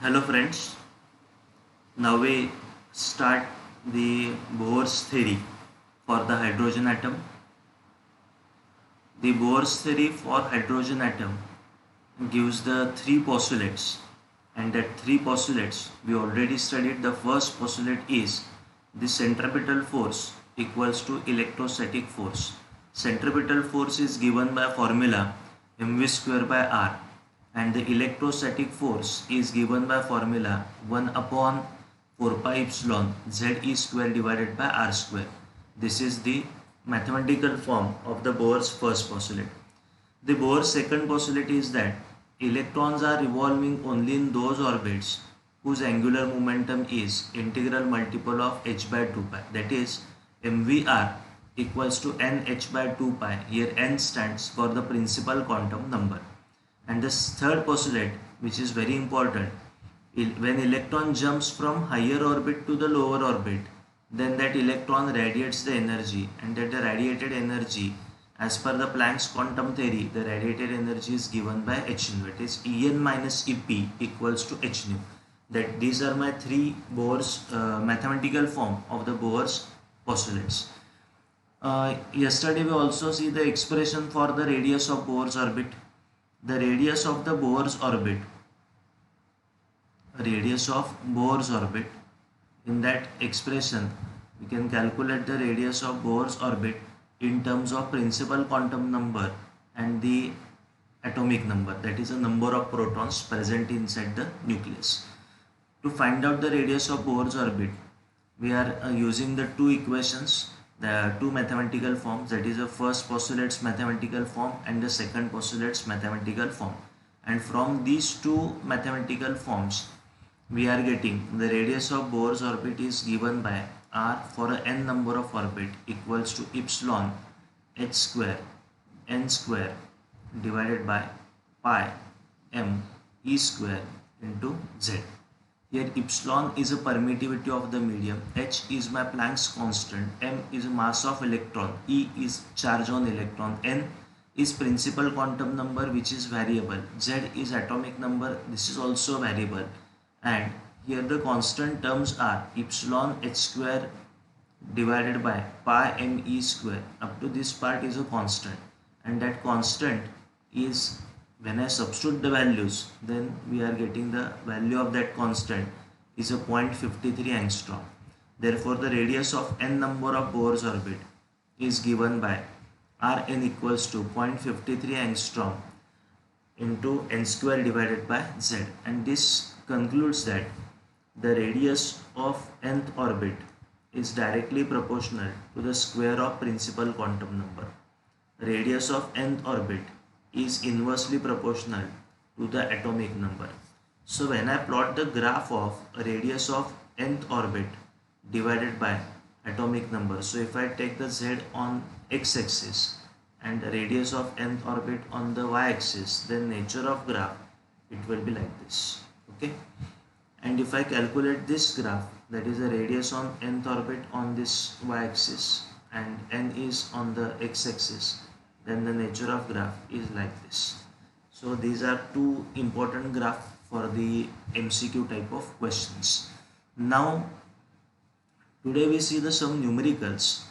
Hello friends, now we start the Bohr's theory for the hydrogen atom. The Bohr's theory for hydrogen atom gives the three postulates, and that three postulates we already studied. The first postulate is the centripetal force equals to electrostatic force. Centripetal force is given by formula mv square by r, and the electrostatic force is given by formula 1 upon 4 pi epsilon ze square divided by r square. This is the mathematical form of the Bohr's first postulate. The Bohr's second postulate is that electrons are revolving only in those orbits whose angular momentum is integral multiple of h by 2 pi, that is mvr equals to nh by 2 pi. Here n stands for the principal quantum number. And the third postulate, which is very important, when electron jumps from higher orbit to the lower orbit, then that electron radiates the energy, and that the radiated energy, as per the Planck's quantum theory, the radiated energy is given by h nu. It is En minus Ep equals to h nu. That these are my three Bohr's mathematical form of the Bohr's postulates. Yesterday we also see the expression for the radius of Bohr's orbit. The radius of the Bohr's orbit, in that expression we can calculate the radius of Bohr's orbit in terms of principal quantum number and the atomic number, that is the number of protons present inside the nucleus. To find out the radius of Bohr's orbit, we are using the two equations, the two mathematical forms, that is the first postulate's mathematical form and the second postulate's mathematical form. And from these two mathematical forms, we are getting the radius of Bohr's orbit is given by r for a n number of orbit equals to epsilon h square n square divided by pi m e square into z. Here epsilon is a permittivity of the medium, h is my Planck's constant, m is mass of electron, e is charge on electron, n is principal quantum number which is variable, z is atomic number, this is also variable, and here the constant terms are epsilon h square divided by pi m e square. Up to this part is a constant, and that constant is, when I substitute the values, then we are getting the value of that constant is a 0.53 angstrom. Therefore the radius of n number of Bohr's orbit is given by Rn equals to 0.53 angstrom into n square divided by z, and this concludes that the radius of nth orbit is directly proportional to the square of principal quantum number. Radius of nth orbit is inversely proportional to the atomic number. So when I plot the graph of radius of nth orbit divided by atomic number, so if I take the z on x-axis and the radius of nth orbit on the y-axis, then nature of graph, it will be like this. Okay, and if I calculate this graph, that is the radius on nth orbit on this y-axis and n is on the x-axis, then the nature of graph is like this. So these are two important graphs for the MCQ type of questions. Now today we see the some numericals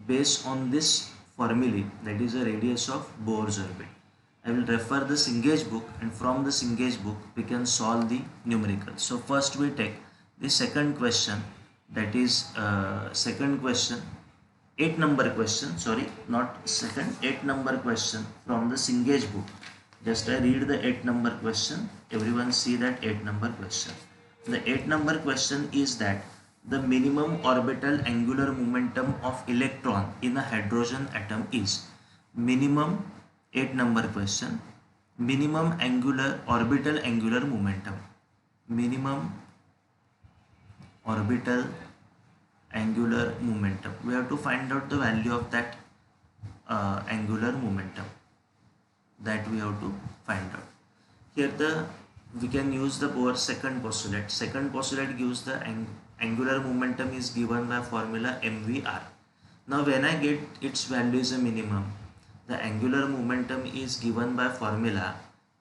based on this formulae, that is the radius of Bohr's orbit. I will refer the Singage book, and from the Singage book we can solve the numericals. So first we take the second question, that is second question, 8 number question, sorry, not second, 8 number question from the Singage book. Just I read the 8 number question, everyone see that 8 number question. The 8 number question is that the minimum orbital angular momentum of electron in a hydrogen atom is minimum, 8 number question, minimum orbital angular momentum, minimum orbital angular momentum. We have to find out the value of that angular momentum, that we have to find out. Here we can use the Bohr's second postulate. Second postulate gives the angular momentum is given by formula mvr. Now when I get its value is a minimum, the angular momentum is given by formula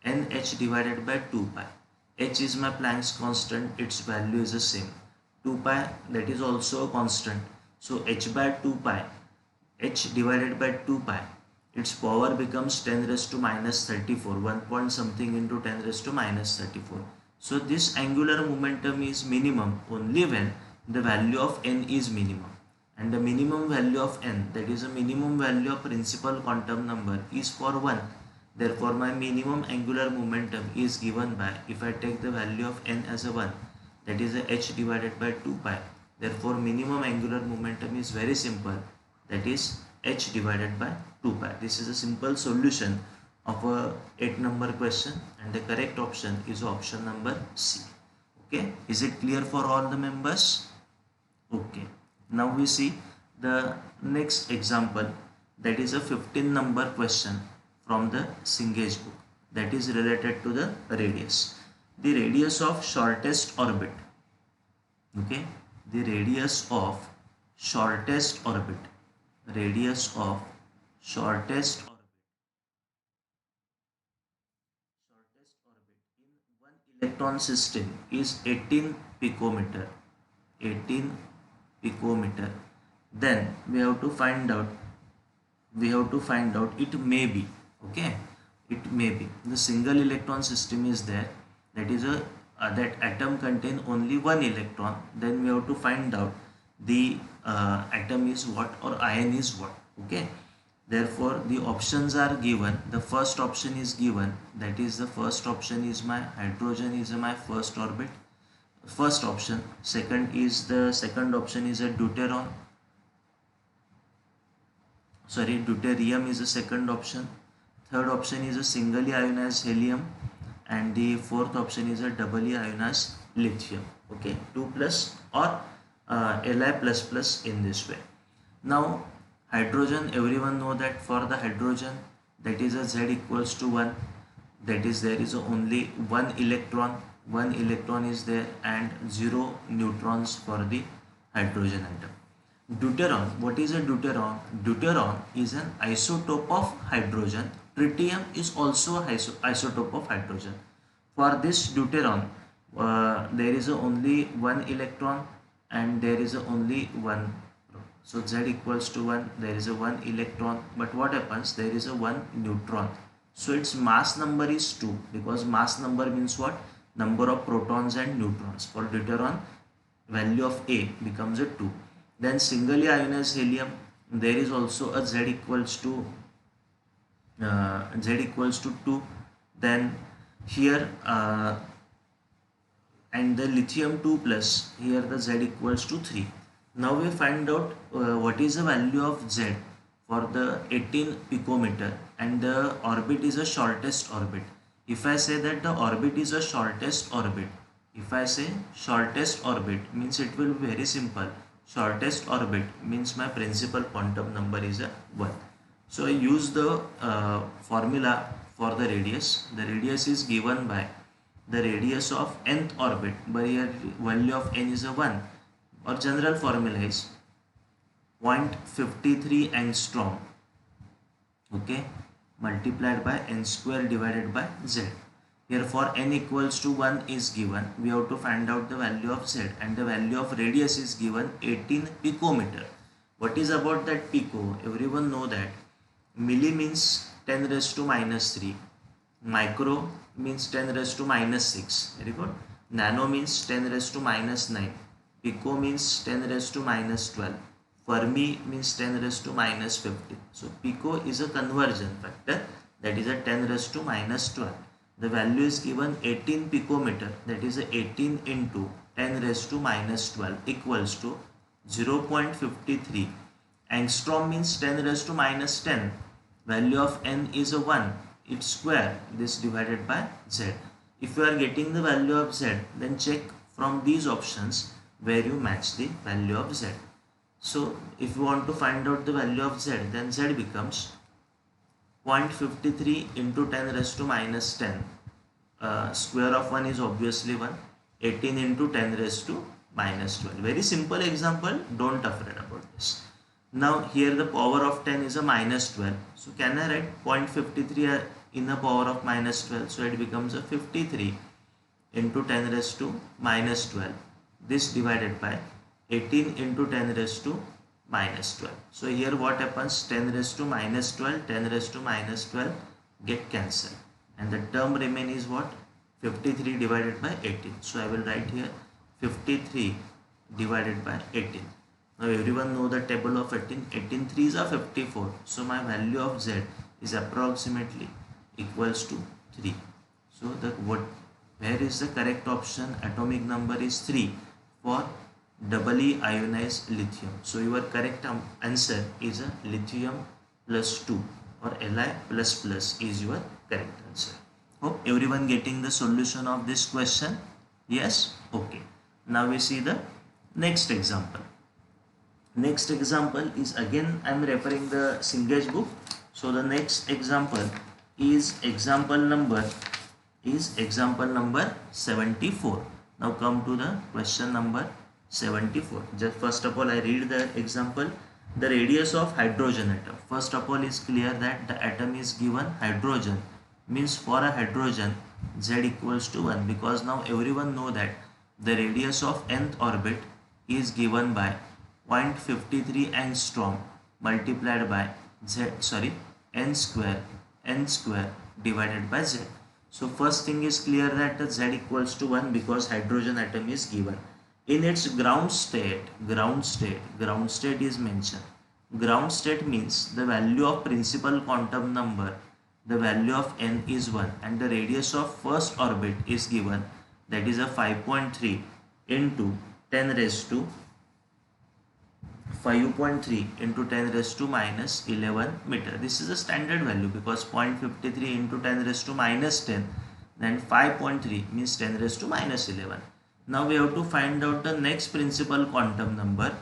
nh divided by 2 pi. H is my Planck's constant, its value is the same. 2 pi, that is also a constant. So h by 2 pi, h divided by 2 pi, its power becomes 10 raised to minus 34, 1 point something into 10 raised to minus 34. So this angular momentum is minimum only when the value of n is minimum. And the minimum value of n, that is the minimum value of principal quantum number, is for 1. Therefore, my minimum angular momentum is given by, if I take the value of n as a 1, that is a h divided by 2 pi. Therefore, minimum angular momentum is very simple, that is h divided by 2 pi. This is a simple solution of a 8-number question, and the correct option is option number C. Okay, is it clear for all the members? Okay, now we see the next example, that is a 15-number question from the Singage book, that is related to the radius. The radius of shortest orbit, okay, the radius of shortest orbit, radius of shortest orbit in one electron system is 18 picometer, 18 picometer. Then we have to find out it may be, okay, it may be the single electron system is there, that is a that atom contain only one electron. Then we have to find out the atom is what or ion is what. Okay, therefore the options are given. The first option is given, that is the first option is my hydrogen is my first orbit, first option. Second option is a deuterium is the second option. Third option is a singly ionized helium, and the fourth option is a doubly ionized lithium. Okay, 2 plus or Li plus plus in this way. Now hydrogen, everyone know that for the hydrogen, that is a Z equals to 1, that is there is only one electron is there and 0 neutrons for the hydrogen atom. Deuteron, what is a deuteron? Deuteron is an isotope of hydrogen. Tritium is also isotope of hydrogen. For this deuteron, there is only one electron and there is only one. So Z equals to 1, there is a 1 electron, but what happens? There is a 1 neutron. So its mass number is 2, because mass number means what? Number of protons and neutrons. For deuteron, value of A becomes a 2. Then singly ionized helium, there is also a Z equals to 2. Then here and the lithium 2 plus, here the Z equals to 3. Now we find out what is the value of Z for the 18 picometer, and the orbit is a shortest orbit. If I say that the orbit is a shortest orbit, if I say shortest orbit, means it will be very simple. Shortest orbit means my principal quantum number is a 1. So I use the formula for the radius. The radius is given by the radius of nth orbit, but here value of n is a 1. Or general formula is 0.53 angstrom, okay, multiplied by n square divided by z. Here for n equals to 1 is given, we have to find out the value of z, and the value of radius is given 18 picometer. What is about that pico? Everyone know that milli means 10 raised to minus 3, micro means 10 raised to minus 6, very good. Nano means 10 raised to minus 9. Pico means 10 raised to minus 12. Fermi means 10 raised to minus 50. So pico is a conversion factor, that is a 10 raised to minus 12. The value is given 18 picometer, that is 18 into 10 raised to minus 12 equals to 0.53. Angstrom means 10 raised to minus 10. Value of n is a 1. Its square, this divided by z. If you are getting the value of z, then check from these options where you match the value of z. So if you want to find out the value of z, then z becomes 0.53 into 10 raised to minus 10. Square of 1 is obviously 1. 18 into 10 raised to minus 12. Very simple example, don't afraid about this. Now here the power of 10 is a minus 12. So can I write 0.53 in the power of minus 12? So it becomes a 53 into 10 raised to minus 12. This divided by 18 into 10 raised to minus 12. So here what happens, 10 raised to minus 12, 10 raised to minus 12 get cancelled. And the term remain is what? 53 divided by 18. So I will write here 53 divided by 18. Now everyone know the table of 18. 18 3s are 54. So my value of Z is approximately equals to 3. So where is the correct option? Atomic number is 3 for doubly ionized lithium. So your correct answer is a lithium plus 2 or Li plus plus is your correct answer. Hope everyone getting the solution of this question. Yes? Okay. Now we see the next example. Next example is again I am referring the Cengage book. So the next example is example number 74. Now come to the question number 74. Just first of all I read the example. The radius of hydrogen atom. First of all is clear that the atom is given hydrogen, means for a hydrogen Z equals to 1, because now everyone know that the radius of nth orbit is given by 0.53 angstrom multiplied by n square divided by Z. So first thing is clear that the Z equals to 1 because hydrogen atom is given. In its ground state is mentioned. Ground state means the value of principal quantum number, the value of n is 1 and the radius of first orbit is given, that is a 5.3 into 10 raised to 5.3 into 10 raised to minus 11 meter. This is a standard value because 0.53 into 10 raised to minus 10, then 5.3 means 10 raised to minus 11. Now we have to find out the next principal quantum number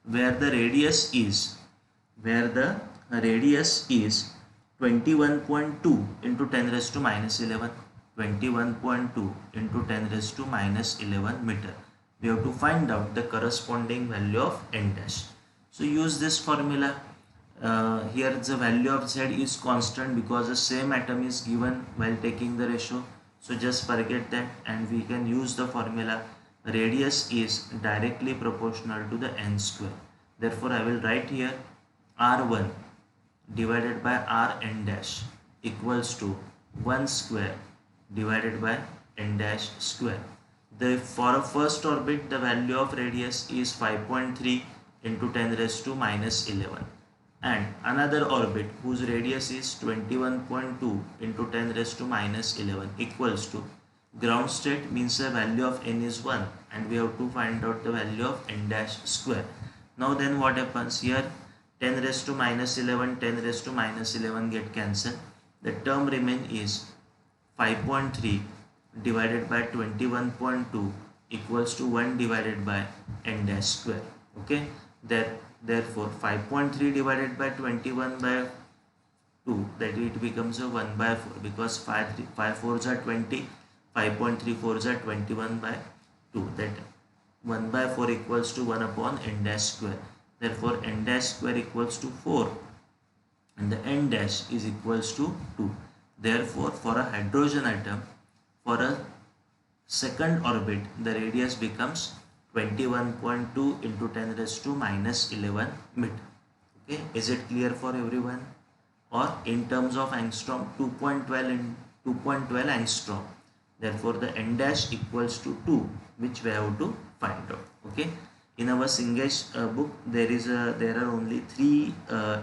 where the radius is 21.2 into 10 raised to minus 11. 21.2 into 10 raised to minus 11 meter. We have to find out the corresponding value of n dash. So use this formula. Here the value of Z is constant because the same atom is given while taking the ratio. So just forget that and we can use the formula. Radius is directly proportional to the n square. Therefore I will write here R1 divided by Rn dash equals to 1 square divided by n dash square. For a first orbit the value of radius is 5.3 into 10 raised to minus 11, and another orbit whose radius is 21.2 into 10 raised to minus 11 equals to ground state means the value of n is 1 and we have to find out the value of n dash square. Now then what happens here, 10 raised to minus 11, 10 raised to minus 11 get cancelled. The term remain is 5.3 divided by 21.2 equals to 1 divided by n dash square. Okay, therefore 5.3 divided by 21 by 2, that it becomes a 1 by 4 because 5 4s are 20, 5.3 4s are 21 by 2, that 1 by 4 equals to 1 upon n dash square. Therefore n dash square equals to 4 and the n dash is equals to 2. Therefore for a hydrogen atom, for a second orbit the radius becomes 21.2 into 10 raised to minus 11 meter. Okay, is it clear for everyone? Or in terms of angstrom, 2.12 angstrom. Therefore the n dash equals to 2, which we have to find out. Okay, in our Cengage book there are only 3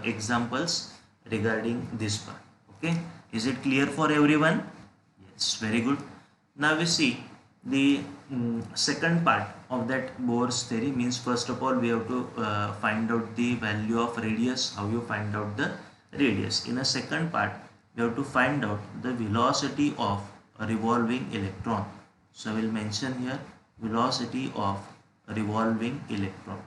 examples regarding this part. Okay, is it clear for everyone? Yes, very good. Now we see the second part of that Bohr's theory. Means first of all we have to find out the value of radius, how you find out the radius. In a second part we have to find out the velocity of a revolving electron. So I will mention here velocity of revolving electron.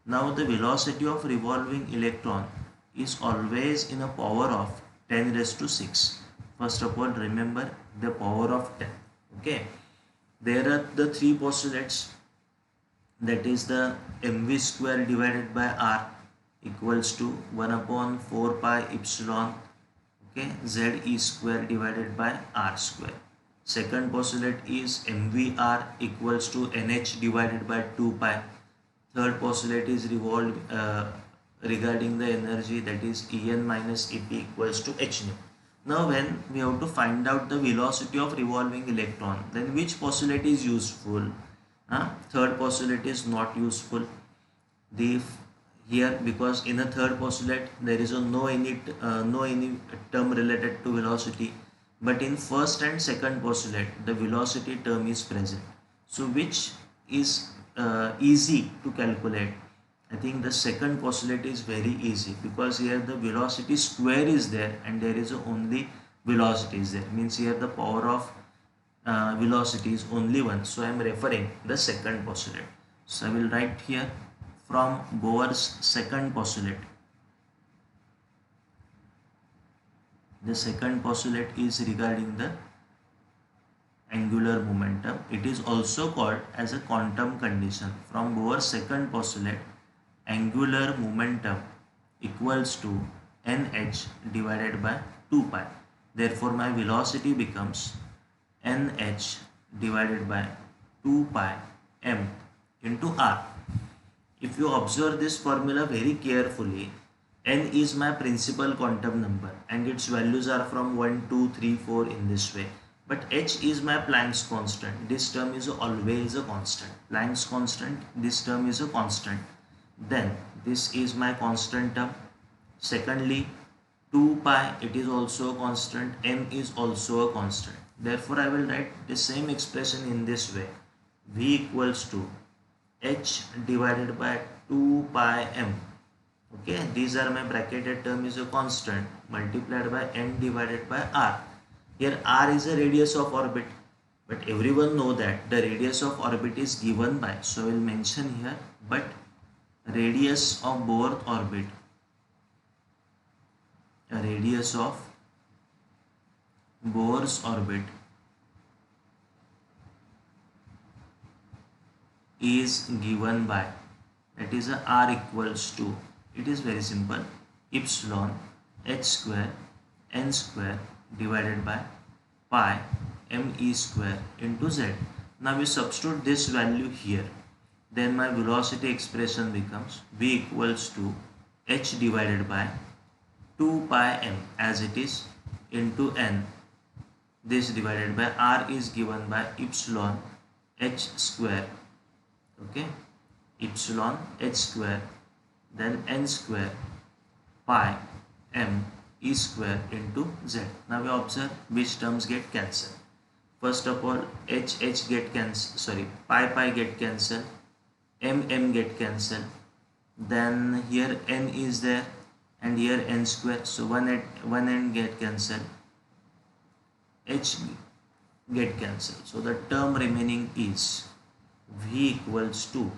Now the velocity of revolving electron is always in a power of 10 raised to 6. First of all remember the power of 10. Okay, there are the 3 postulates, that is the mv square divided by r equals to 1 upon 4 pi epsilon, okay, ze square divided by r square. Second postulate is mvr equals to nh divided by 2 pi. Third postulate is regarding the energy, that is En minus Ep equals to h nu. Now when we have to find out the velocity of revolving electron, then which postulate is useful? Third postulate is not useful. The here, because in a third postulate there is a no any term related to velocity, but in first and second postulate the velocity term is present. So which is easy to calculate? I think the second postulate is very easy, because here the velocity square is there and there is only velocity is there, means here the power of velocity is only one. So I am referring the second postulate. So I will write here from Bohr's second postulate. The second postulate is regarding the angular momentum. It is also called as a quantum condition. From Bohr's second postulate, angular momentum equals to nh divided by 2 pi. Therefore my velocity becomes nh divided by 2 pi m into r. If you observe this formula very carefully, n is my principal quantum number and its values are from 1, 2, 3, 4 in this way. But h is my Planck's constant. This term is always a constant. Planck's constant, this term is a constant. Then this is my constant term. Secondly, 2 pi, it is also a constant. M is also a constant. Therefore I will write the same expression in this way. V equals to h divided by 2 pi m. Okay, these are my bracketed term is a constant multiplied by n divided by r. Here r is a radius of orbit, but everyone know that the radius of orbit is given by, so I will mention here, but radius of Bohr orbit, a radius of Bohr's orbit is given by, that is a r equals to, it is very simple, epsilon h square n square divided by pi m e square into z. Now we substitute this value here, then my velocity expression becomes v equals to h divided by 2 pi m as it is into n, this divided by r is given by epsilon h square, okay, epsilon h square, then n square pi m e square into z. Now we observe which terms get cancelled. First of all, h get cancelled, sorry, pi get cancelled, m get cancelled, then here n is there and here n square, so one end get cancelled, h get cancelled, so the term remaining is v equals to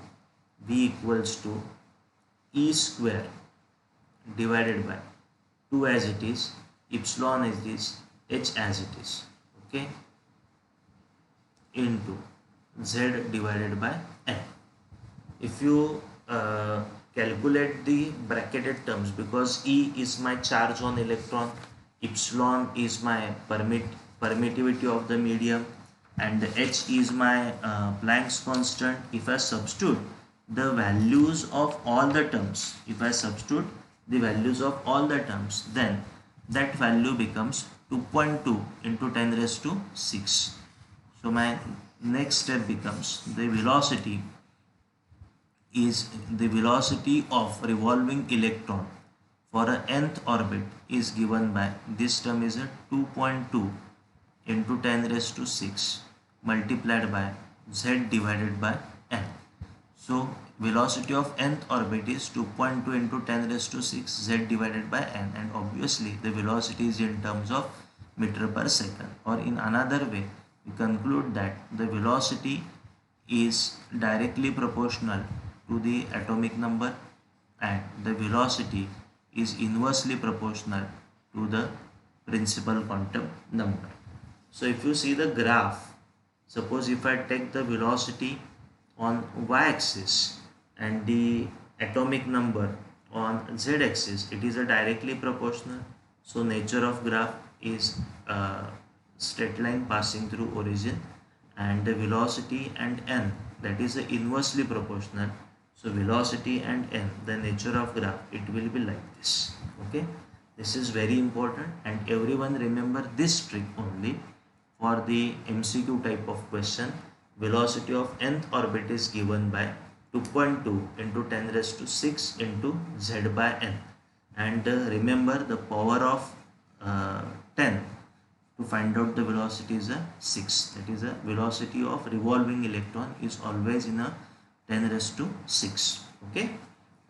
e square divided by 2 as it is, epsilon as it is, h as it is, okay, into z divided by n. If you calculate the bracketed terms, because E is my charge on electron, epsilon is my permittivity of the medium, and H is my Planck's constant. If I substitute the values of all the terms, then that value becomes 2.2 into 10 raised to 6. So my next step becomes the velocity of revolving electron for a nth orbit is given by, this term is a 2.2 into 10 raised to 6 multiplied by z divided by n. So velocity of nth orbit is 2.2 into 10 raised to 6 z divided by n, and obviously the velocity is in terms of meter per second, or in another way we conclude that the velocity is directly proportional to the atomic number and the velocity is inversely proportional to the principal quantum number. So if you see the graph, suppose if I take the velocity on y-axis and the atomic number on z-axis, it is a directly proportional. So nature of graph is straight line passing through origin, and the velocity and n, that is inversely proportional. So velocity and n, the nature of graph, it will be like this. Okay, this is very important, and everyone remember this trick only for the MCQ type of question. Velocity of nth orbit is given by 2.2 into 10 raised to 6 into z by n, and remember the power of 10 to find out the velocity is a 6. That is a velocity of revolving electron is always in a 10 raised to 6. Okay,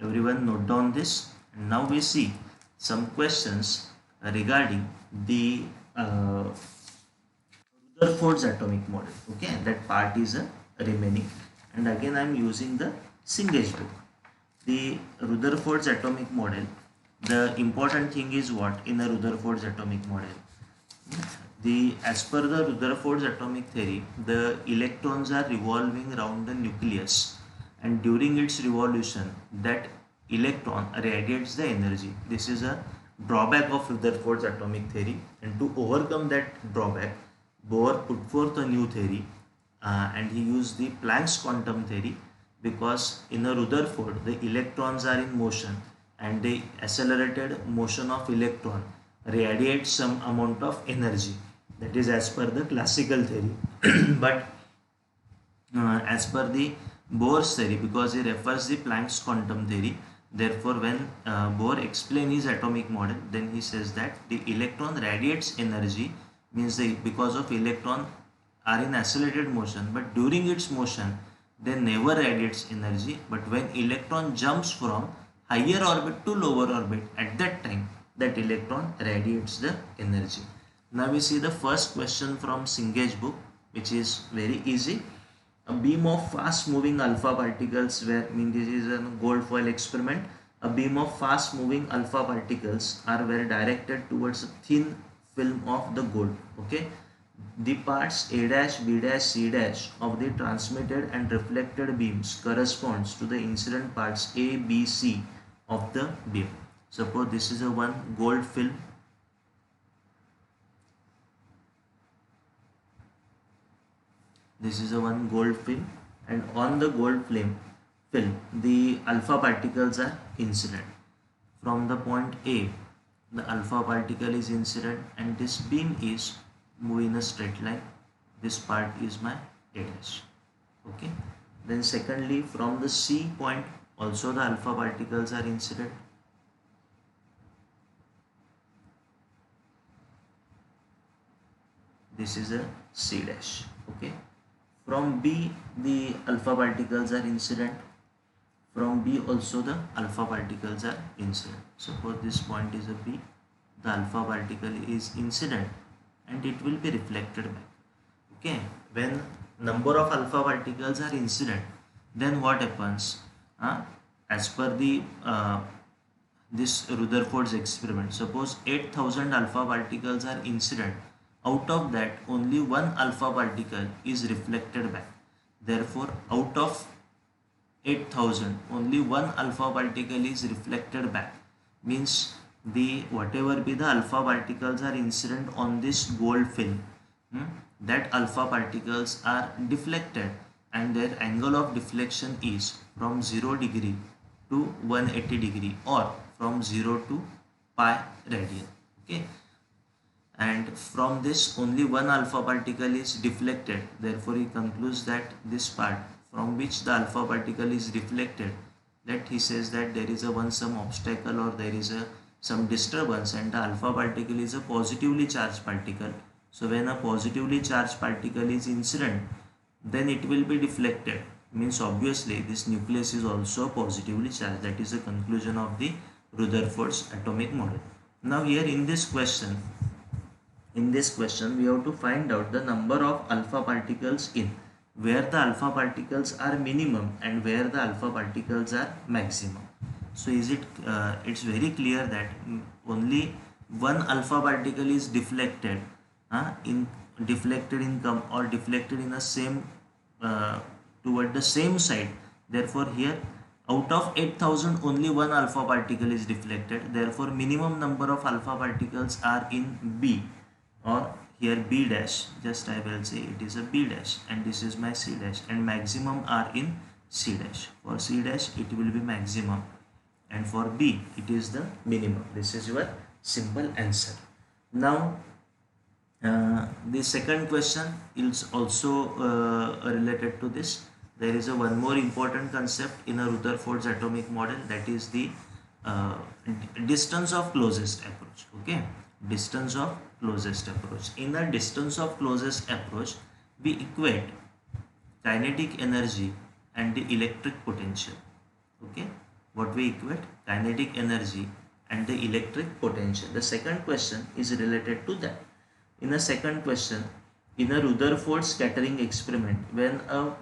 everyone note down this. And now we see some questions regarding the Rutherford's atomic model. Okay, that part is remaining, and again I am using the Singage book. The Rutherford's atomic model, the important thing is what in a Rutherford's atomic model? As per the Rutherford's atomic theory, the electrons are revolving around the nucleus, and during its revolution, that electron radiates the energy. This is a drawback of Rutherford's atomic theory, and to overcome that drawback, Bohr put forth a new theory, and he used the Planck's quantum theory, because in a Rutherford the electrons are in motion, and the accelerated motion of electron radiates some amount of energy. That is as per the classical theory. But as per the Bohr's theory, because he refers the Planck's quantum theory, therefore when Bohr explains his atomic model, then he says that the electron radiates energy, means because of electron are in accelerated motion, but during its motion they never radiates energy, but when electron jumps from higher orbit to lower orbit, at that time that electron radiates the energy. Now we see the first question from Singage book, which is very easy. A beam of fast moving alpha particles were, this is a gold foil experiment. A beam of fast moving alpha particles were directed towards a thin film of the gold. Okay, the parts A dash, B dash, C dash of the transmitted and reflected beams corresponds to the incident parts A, B, C of the beam. Suppose this is a one gold film. This is a one gold film, and on the gold film the alpha particles are incident. From the point A, the alpha particle is incident, and this beam is moving in a straight line. This part is my A dash. Okay. Then secondly, from the C point also the alpha particles are incident. This is a C dash. Okay. From B the alpha particles are incident. From B also the alpha particles are incident. Suppose this point is a B, the alpha particle is incident, and it will be reflected back. Okay, when number of alpha particles are incident, then what happens? As per the this Rutherford's experiment, suppose 8,000 alpha particles are incident. Out of that, only one alpha particle is reflected back. Therefore, out of 8,000, only one alpha particle is reflected back. Means the whatever be the alpha particles are incident on this gold film, that alpha particles are deflected, and their angle of deflection is from 0 degree to 180 degree, or from 0 to pi radian. Okay, and from this only one alpha particle is deflected. Therefore he concludes that this part from which the alpha particle is reflected, that he says that there is a some obstacle, or there is some disturbance, and the alpha particle is a positively charged particle. So when a positively charged particle is incident, then it will be deflected. Means obviously this nucleus is also positively charged. That is the conclusion of the Rutherford's atomic model. Now here in this question we have to find out the number of alpha particles in, where the alpha particles are minimum and where the alpha particles are maximum. So is it it's very clear that only one alpha particle is deflected in a same toward the same side. Therefore here out of 8,000 only one alpha particle is deflected. Therefore minimum number of alpha particles are in B, or here B dash, just I will say it is a B dash, and this is my C dash, and maximum are in C dash. For C dash it will be maximum, and for B it is the minimum. This is your simple answer. Now the second question is also related to this. There is a one more important concept in a Rutherford's atomic model, that is the uh, distance of closest approach. Okay, distance of closest approach. In a distance of closest approach, we equate kinetic energy and the electric potential. Okay, what we equate? Kinetic energy and the electric potential. The second question is related to that. In a second question, in a Rutherford scattering experiment, when a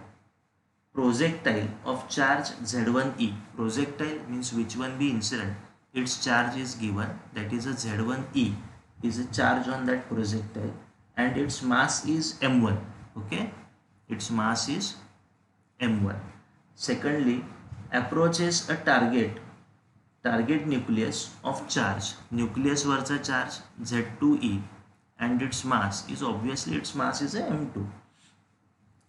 projectile of charge Z1e, projectile means which one be incident, its charge is given, that is a Z1e is a charge on that projectile, and its mass is m1. Okay, its mass is m1. Secondly, approaches a target nucleus of charge, nucleus वरचा charge Z2e, and its mass is obviously its mass is a m2.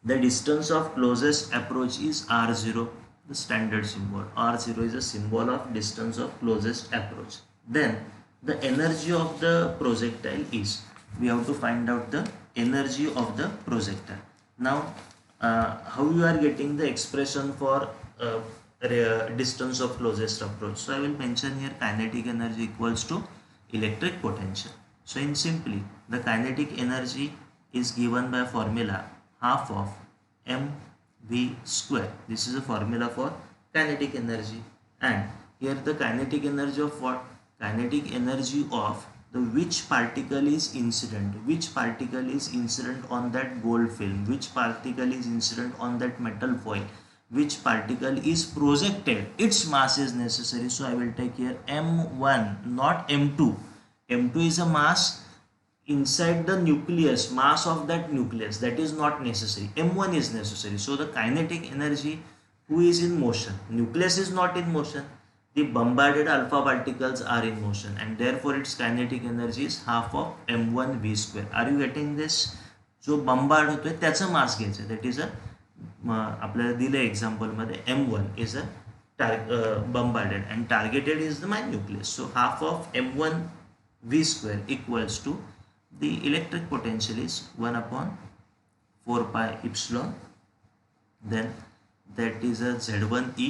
The distance of closest approach is r0, the standard symbol. R0 is a symbol of distance of closest approach. Then the energy of the projectile is, we have to find out the energy of the projectile. Now how you are getting the expression for distance of closest approach? So I will mention here kinetic energy equals to electric potential. So in simply, the kinetic energy is given by formula half of mv square. This is a formula for kinetic energy, and here the kinetic energy of what? Kinetic energy of the which particle is incident, which particle is incident on that gold film, which particle is incident on that metal foil, which particle is projected, its mass is necessary. So I will take here m1, not m2. m2 is a mass inside the nucleus, mass of that nucleus, that is not necessary. m1 is necessary. So the kinetic energy who is in motion, nucleus is not in motion, the bombarded alpha particles are in motion, and therefore its kinetic energy is half of m1 v square. Are you getting this? जो बंबार्ड होतोय त्याचं मास घ्यायचं, that is a आपल्याला दिलं example मध्ये m1 is a bombarded and targeted is the my nucleus. So half of m1 v square equals to the electric potential is 1 upon 4 pi epsilon, then that is a z1e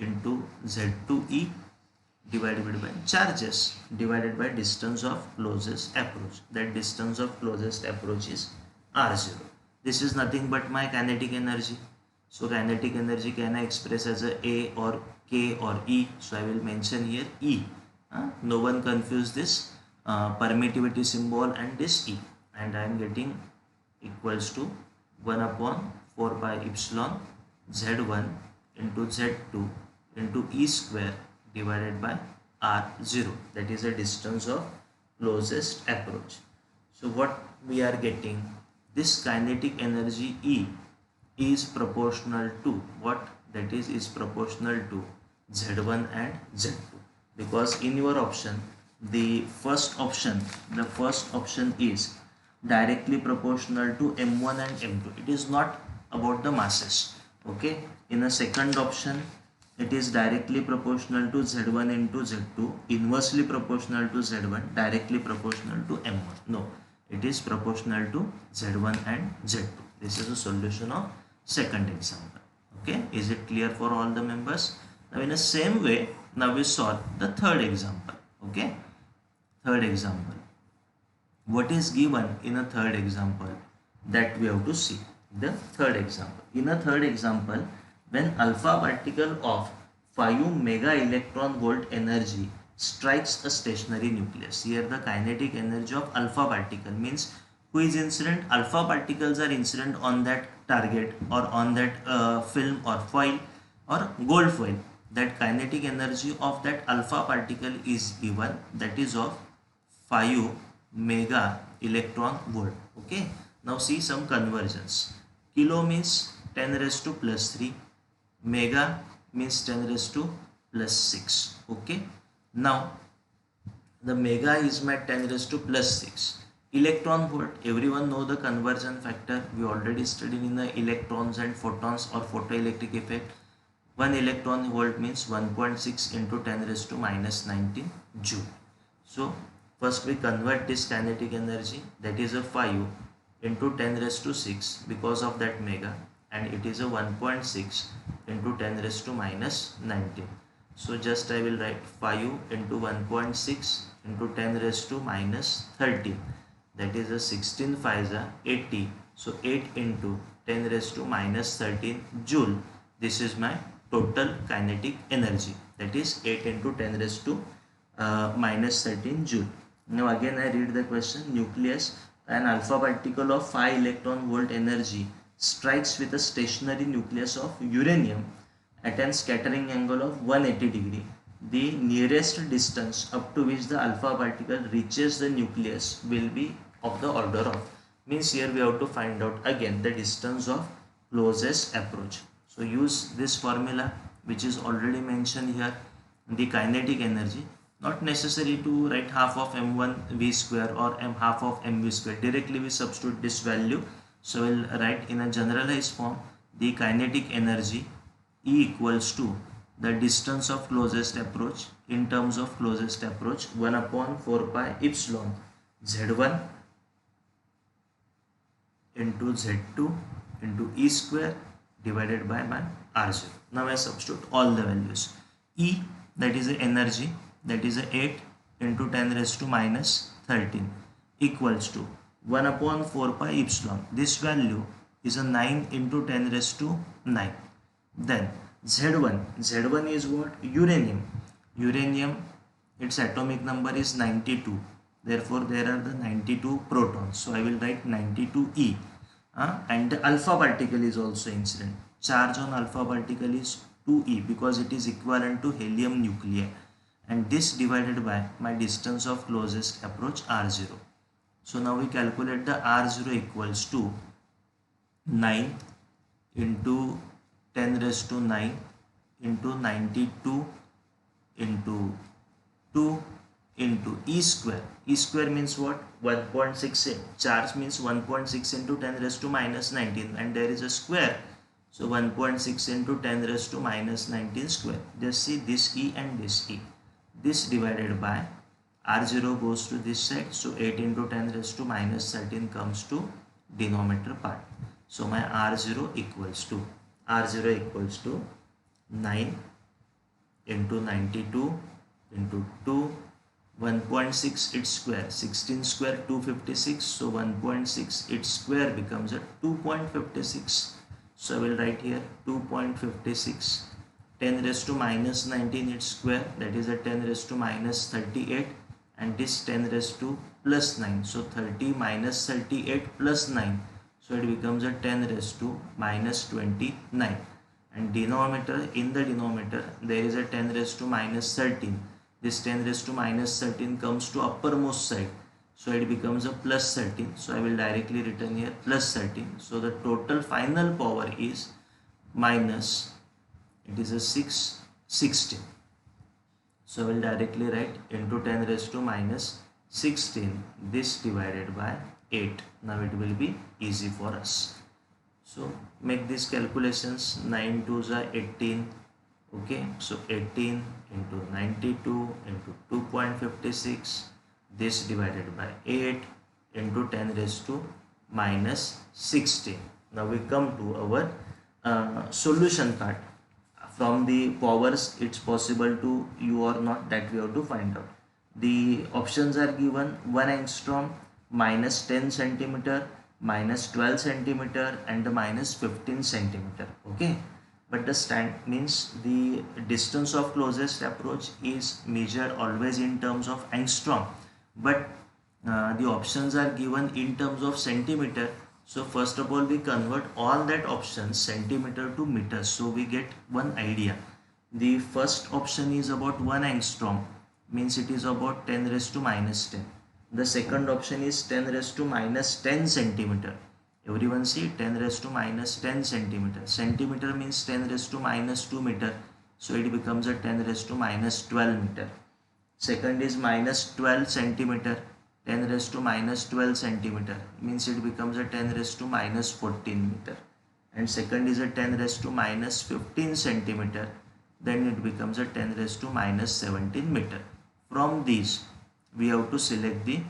into z2e divided by charges divided by distance of closest approach. That distance of closest approach is r0. This is nothing but my kinetic energy. So kinetic energy can I express as a or k or e? So I will mention here e. No one confuse this permittivity symbol and this e, and I am getting equals to 1 upon 4 pi epsilon z1 into z2 into e square divided by r0, that is the distance of closest approach. So what we are getting, this kinetic energy E is proportional to what? That is proportional to z1 and z2, because in your option the first option is directly proportional to m1 and m2. It is not about the masses. Okay, in a second option it is directly proportional to z1 into z2, inversely proportional to z1, directly proportional to m1. No, it is proportional to z1 and z2. This is a solution of second example. Okay, is it clear for all the members? Now in the same way, now we solve the third example. Okay, third example. What is given in a third example, that we have to see. The third example. In a third example, when alpha particle of 5 mega electron volt energy strikes a stationary nucleus. Here the kinetic energy of alpha particle means who is incident? Alpha particles are incident on that target or on that film or foil or gold foil. That kinetic energy of that alpha particle is given, that is of 5 mega electron volt. Okay, now see some conversions. Kilo means 10 raised to plus 3, mega means 10 raised to plus 6. Okay, now the mega is my 10 raised to plus 6, Electron volt, everyone know the conversion factor. We already studied in the electrons and photons or photoelectric effect. 1 electron volt means 1.6 into 10 raised to minus 19 joule. So first we convert this kinetic energy, that is a 5 into 10 raised to 6 because of that mega, and it is a 1.6 into 10 raised to minus 19. So just I will write 5 into 1.6 into 10 raised to minus 13, that is a 16 5 80. So 8 into 10 raised to minus 13 joule. This is my total kinetic energy, that is 8 into 10 raised to minus 13 joule. Now again I read the question. Nucleus, an alpha particle of 5 electron volt energy strikes with a stationary nucleus of uranium at an scattering angle of 180 degree. The nearest distance up to which the alpha particle reaches the nucleus will be of the order of, means here we have to find out again the distance of closest approach. So use this formula which is already mentioned here, the kinetic energy. Not necessary to write half of m1 v square or half of mv square. Directly we substitute this value. So we'll write in a generalized form the kinetic energy E equals to the distance of closest approach in terms of closest approach 1 upon 4 pi epsilon z1 into z2 into E square divided by my r0. Now I substitute all the values. E, that is the energy, that is 8 into 10 raised to minus 13 equals to 1 upon 4 pi epsilon. This value is a 9 into 10 raised to 9. Then Z1 is what? Uranium. Uranium, its atomic number is 92. Therefore, there are the 92 protons. So I will write 92E. And the alpha particle is also incident. Charge on alpha particle is 2E because it is equivalent to helium nuclei. And this divided by my distance of closest approach R0. So now we calculate the R0 equals to 9 into 10 raised to 9 into 92 into 2 into E square. E square means what? 1.6. Charge means 1.6 into 10 raised to minus 19, and there is a square. So 1.6 into 10 raised to minus 19 square. Just see this E and this E. This divided by R0 goes to this side. So 8 into 10 raised to minus 13 comes to denominator part. So my R0 equals to 9 into 92 into 2, 1.6 its square, 16 square 256. So 1.6 its square becomes a 2.56. So I will write here 2.56. 10 raised to minus 19 its square, that is a 10 raised to minus 38, and this 10 raised to plus 9. So 30 minus 38 plus 9. So it becomes a 10 raised to minus 29. And denominator, in the denominator there is a 10 raised to minus 13. This 10 raised to minus 13 comes to uppermost side. So it becomes a plus 13. So I will directly written here plus 13. So the total final power is minus, it is a 16. So I will directly write into 10 raised to minus 16. This divided by 8. Now it will be easy for us. So make these calculations. 9 2s are 18. Okay, so 18 into 92 into 2.56. This divided by 8 into 10 raised to minus 16. Now we come to our solution part. From the powers it's possible to you or not, that we have to find out. The options are given: 1 angstrom, minus 10 centimeter, minus 12 centimeter, and the minus 15 centimeter. Okay, but the stand means the distance of closest approach is measured always in terms of angstrom, but the options are given in terms of centimeter. So first of all we convert all that options centimeter to meters, so we get one idea. The first option is about 1 angstrom, means it is about 10 raised to minus 10. The second option is 10 raised to minus 10 centimeter. Everyone see 10 raised to minus 10 centimeter. Centimeter means 10 raised to minus 2 meter. So it becomes a 10 raised to minus 12 meter. Second is minus 12 centimeter. 10 raised to minus 12 centimeter, means it becomes a 10 raised to minus 14 meter. And second is a 10 raised to minus 15 centimeter, then it becomes a 10 raised to minus 17 meter. From these we have to select the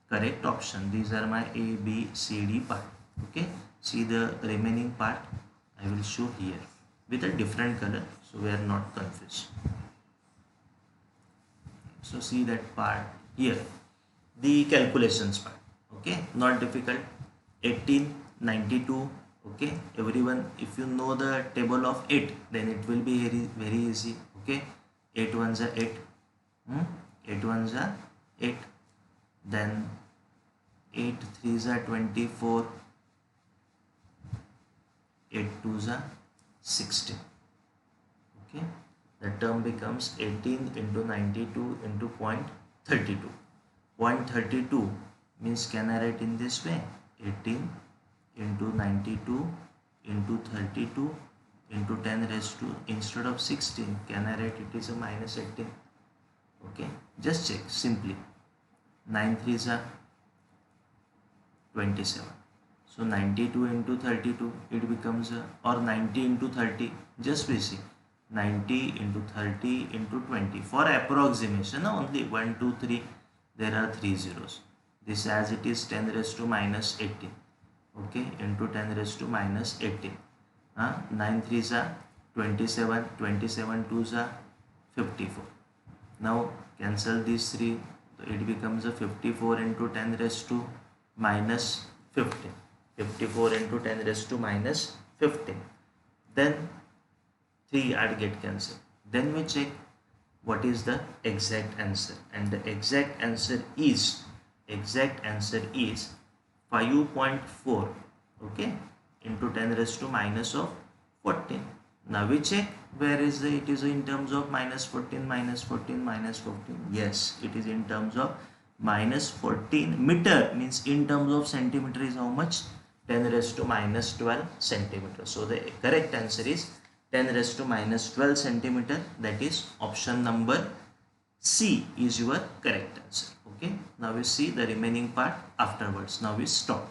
correct option. These are my A, B, C, D part. Okay, see the remaining part I will show here with a different color, so we are not confused. So see that part here, the calculations part. Okay, not difficult. 18, 92. Okay, everyone, if you know the table of 8, then it will be very easy. Okay, 8 ones are 8, 8 ones are 8, then 8 threes are 24, 8 twos are 16. Okay, the term becomes 18 into 92 into 0.32. 0.32 means, can I write in this way? 18 into 92 into 32 into 10 raised to, instead of 16, can I write it is a minus 18? Okay, just check simply. 9 threes are 27. So 92 into 32, it becomes or 90 into 30, just we see 90 into 30 into 20 for approximation only. 1, 2, 3, there are 3 zeros. This as it is 10 raised to minus 18. Okay, into 10 raised to minus 18. 9 threes are 27, 27 twos are 54. Now cancel these 3, it becomes a 54 into 10 raised to minus 15. 54 into 10 raised to minus 15. Then 3 are get cancelled. Then we check what is the exact answer, and the exact answer is 5.4. Okay, into 10 raised to minus of 14. Now we check where is it is in terms of minus 14, minus 14, minus 14. Yes, it is in terms of minus 14 meter, means in terms of centimeter is how much? 10 raised to minus 12 centimeter. So the correct answer is 10 raised to minus 12 centimeter. That is option number C is your correct answer. Okay, now we see the remaining part afterwards. Now we stop.